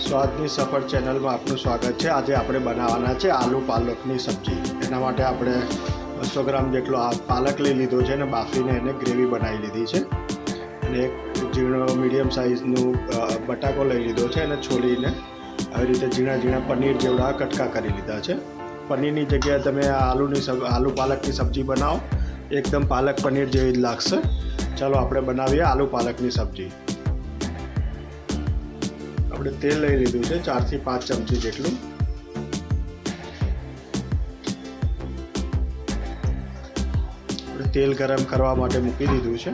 સ્વાદની સફર ચેનલમાં આપનું સ્વાગત છે। આજે આપણે બનાવવાના છે આલુ પાલકની સબ્જી। એના માટે આપણે 200 ગ્રામ જેટલો આ પાલક લઈ લીધો છે અને બાફીને એને ગ્રેવી બનાવી લીધી છે। અને એક ઝીણો મીડિયમ સાઇઝનું બટાકો લઈ લીધો છે અને છોલીને આવી રીતે ઝીણા ઝીણા પનીર જેવડા કટકા કરી લીધા છે। પનીરની જગ્યાએ તમે આલુ પાલકની સબ્જી બનાવો, એકદમ પાલક પનીર જેવી જ લાગશે। ચાલો આપણે બનાવીએ આલુ પાલકની સબ્જી। આપણે તેલ લઈ લીધું છે 4 થી 5 ચમચી જેટલું। આપણે તેલ ગરમ કરવા માટે મૂકી દીધું છે।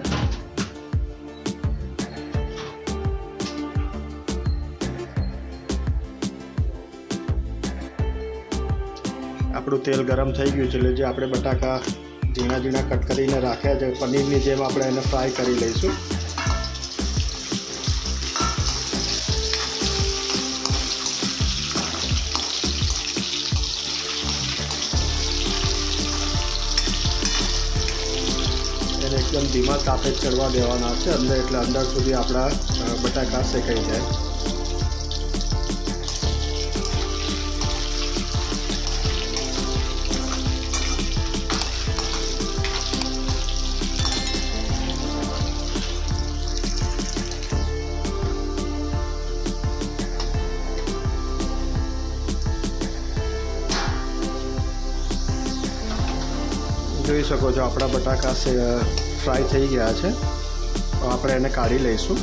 આપણું તેલ ગરમ થઈ ગયું છે એટલે જે આપણે બટાકા ઝીણા ઝીણા કટ કરીને રાખ્યા છે પનીરની જેમ આપણે એને ફ્રાય કરી લઈશું। એને એકદમ ધીમા તાપે ચડવા દેવાના છે અંદર, એટલે અંદર સુધી આપણા બટાકા શેકાઈ જાય। જોઈ શકો છો આપણા બટાકા ફ્રાય થઈ ગયા છે। તો આપણે એને કાઢી લઈશું।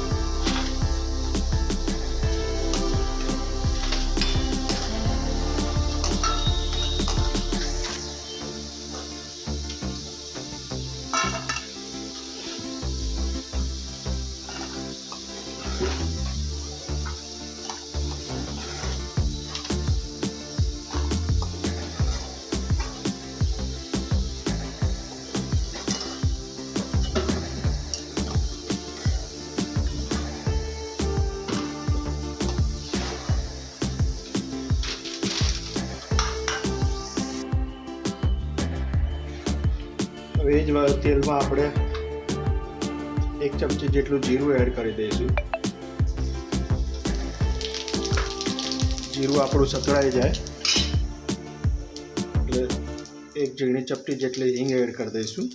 હવે જ તેલમાં આપણે 1 ચમચી જેટલું જીરું એડ કરી દઈશું। જીરું આપણું સતળાઈ જાય એટલે 1 ઝીણી ચપટી જેટલી હિંગ એડ કરી દઈશું।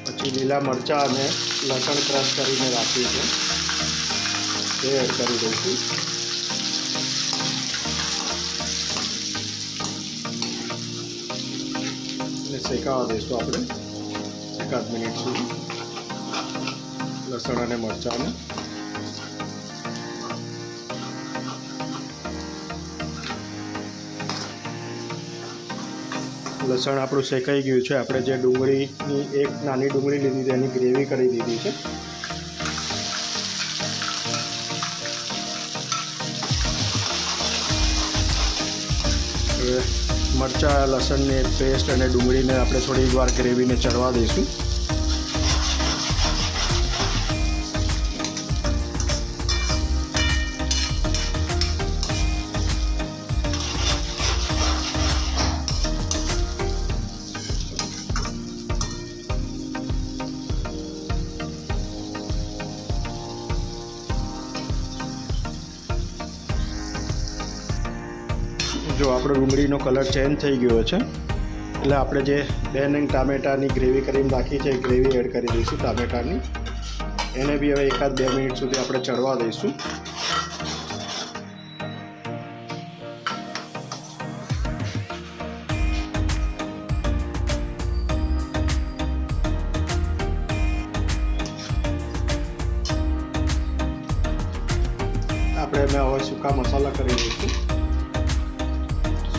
પછી લીલા મરચાં અને લસણ ક્રશ કરીને રાખ્યું છે તે એડ કરી દઈશું। શેકાવા દઈશું આપણે 1 મિનિટ સુધી લસણ અને મરચાંને। લસણ આપણું શેકાઈ ગયું છે। આપણે જે ડુંગળીની એક નાની ડુંગળી લીધી હતી એની ગ્રેવી કરી દીધી છે। હવે મરચાં, લસણની પેસ્ટ અને ડુંગળીને આપણે થોડી વાર ગ્રેવીને ચડવા દઈશું। જો આપણો ડુંગળીનો કલર ચેન્જ થઈ ગયો છે એટલે આપણે જે 2 નંગ ટામેટાની ગ્રેવી કરીને રાખી છે એ ગ્રેવી એડ કરી દઈશું ટામેટાની। એને બી હવે 1-2 મિનિટ સુધી આપણે ચડવા દઈશું। આપણે એમાં હવે સૂકા મસાલા કરી દઈશું।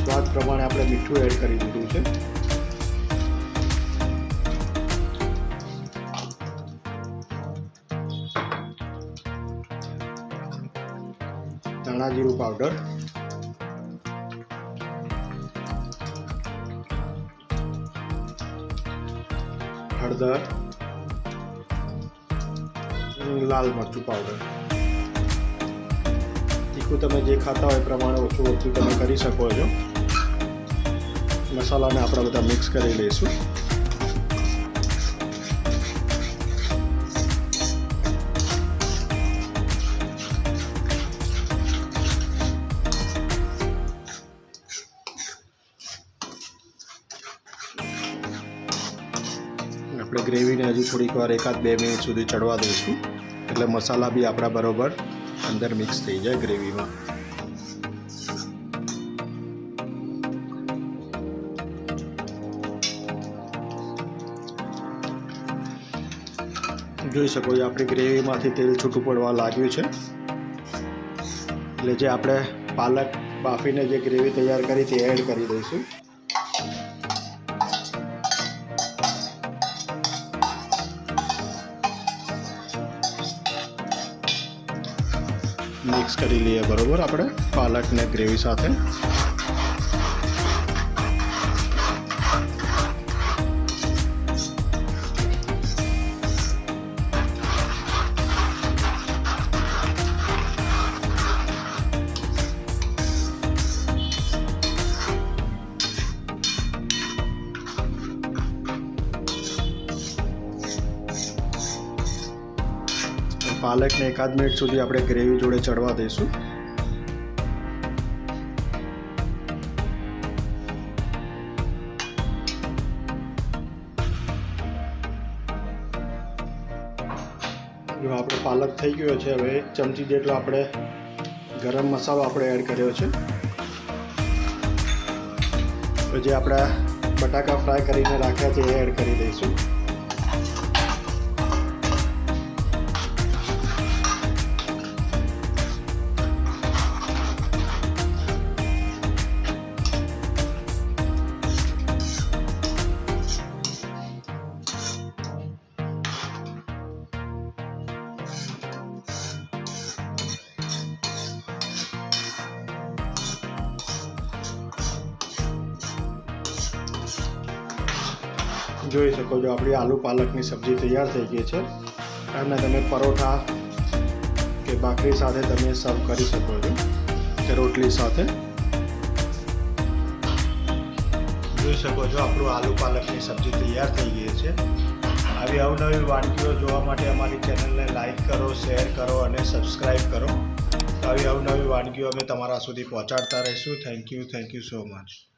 સ્વાદ પ્રમાણે આપણે મીઠું એડ કરી દીધું છે। ધાણા જીરું પાવડર, હળદર, લાલ મરચું પાવડર। તીખું તમે જે ખાતા હોય એ પ્રમાણે ઓછું તમે કરી શકો છો। મસાલાને આપણે બધા મિક્સ કરી લઈશું। આપણે ગ્રેવીને હજી થોડીક વાર 1-2 મિનિટ સુધી ચડવા દઈશું, એટલે મસાલા બી આપણા બરોબર અંદર મિક્સ થઈ જાય ગ્રેવીમાં. જોઈ શકો છો આપણી ગ્રેવીમાંથી તેલ છૂટું પડવા લાગ્યું છે, એટલે જે આપણે પાલક બાફીને જે ગ્રેવી તૈયાર કરી તે એડ કરી દઈશું. મિક્સ કરી લઈએ બરોબર આપણે પાલકને ગ્રેવી સાથે. પાલકને 1-8 મિનિટ સુધી આપણે ગ્રેવી જોડે ચડવા દઈશું. જો આપણો પાલક થઈ ગયો છે, હવે 1 ચમચી જેટલો આપણે ગરમ મસાલો આપણે એડ કર્યો છે. જે આપણા બટાકા ફ્રાય કરીને રાખ્યા છે એ એડ કરી દઈશું. જોઈ શકો છો આપણી આલુ પાલકની સબ્જી તૈયાર થઈ ગઈ છે, અને તમે પરોઠા કે ભાખરી સાથે તમે સર્વ કરી શકો છો કે રોટલી સાથે. જોઈ શકો છો આપણું આલુ પાલકની સબ્જી તૈયાર થઈ ગઈ છે. આવી અવનવી વાનગીઓ જોવા માટે અમારી ચેનલને લાઈક કરો, શેર કરો અને સબસ્ક્રાઈબ કરો. આવી અવનવી વાનગીઓ અમે તમારા સુધી પહોંચાડતા રહીશું. Thank you so much.